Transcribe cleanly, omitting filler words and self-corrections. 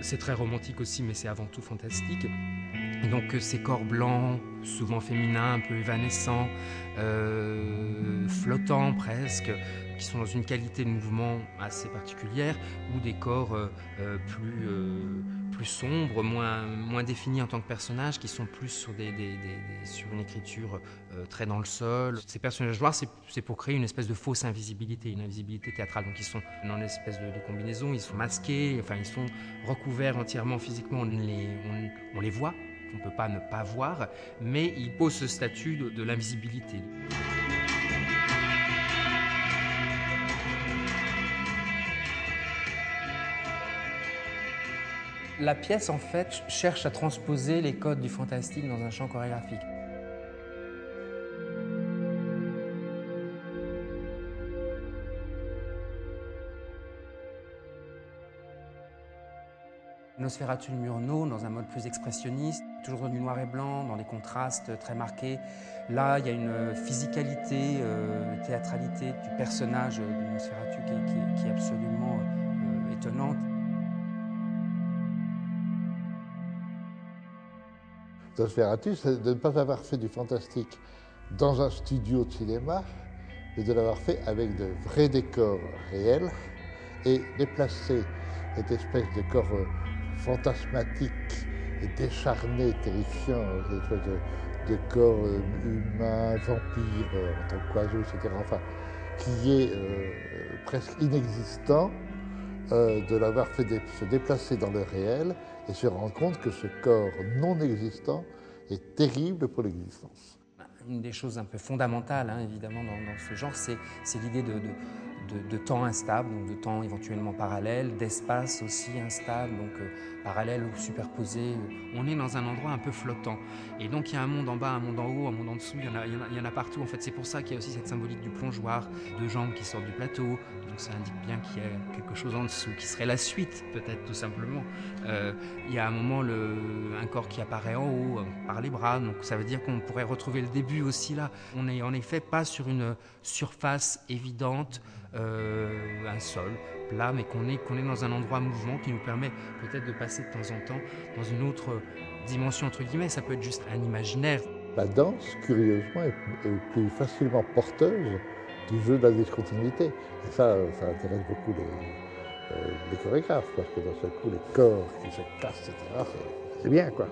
C'est très romantique aussi, mais c'est avant tout fantastique. Et donc ces corps blancs, souvent féminins, un peu évanescents, flottants presque, qui sont dans une qualité de mouvement assez particulière, ou des corps plus sombres, moins définis en tant que personnages, qui sont plus sur, sur une écriture très dans le sol. Ces personnages noirs, c'est pour créer une espèce de fausse invisibilité, une invisibilité théâtrale. Donc ils sont dans une espèce de combinaison, ils sont masqués, enfin ils sont recouverts entièrement physiquement, on les voit, on ne peut pas ne pas voir, mais ils posent ce statut de l'invisibilité. La pièce, en fait, cherche à transposer les codes du fantastique dans un champ chorégraphique. Nosferatu de Murnau, dans un mode plus expressionniste, toujours dans du noir et blanc, dans des contrastes très marqués. Là, il y a une physicalité, théâtralité du personnage de Nosferatu qui est absolument étonnante. Nosferatu, c'est de ne pas avoir fait du fantastique dans un studio de cinéma, mais de l'avoir fait avec de vrais décors réels et déplacer cette espèce de corps fantasmatique et décharné, terrifiant, cette espèce de corps humain, vampire, en tant qu'oiseau, etc., enfin, qui est presque inexistant, de l'avoir fait se déplacer dans le réel et se rendre compte que ce corps non existant est terrible pour l'existence. Une des choses un peu fondamentales, hein, évidemment, dans ce genre, c'est l'idée de temps instable, donc de temps éventuellement parallèle, d'espace aussi instable, donc parallèle ou superposé. On est dans un endroit un peu flottant. Et donc il y a un monde en bas, un monde en haut, un monde en dessous, il y en a partout. En fait, c'est pour ça qu'il y a aussi cette symbolique du plongeoir, deux jambes qui sortent du plateau. Donc ça indique bien qu'il y a quelque chose en dessous, qui serait la suite, peut-être, tout simplement. Il y a un moment un corps qui apparaît en haut, par les bras, donc ça veut dire qu'on pourrait retrouver le début aussi là. On n'est en effet pas sur une surface évidente, un sol plat, mais qu'on est dans un endroit mouvement qui nous permet peut-être de passer de temps en temps dans une autre dimension, entre guillemets. Ça peut être juste un imaginaire. La danse, curieusement, est plus facilement porteuse du jeu de la discontinuité. Et ça intéresse beaucoup les chorégraphes, parce que d'un seul coup, les corps qui se cassent, etc., c'est bien, quoi.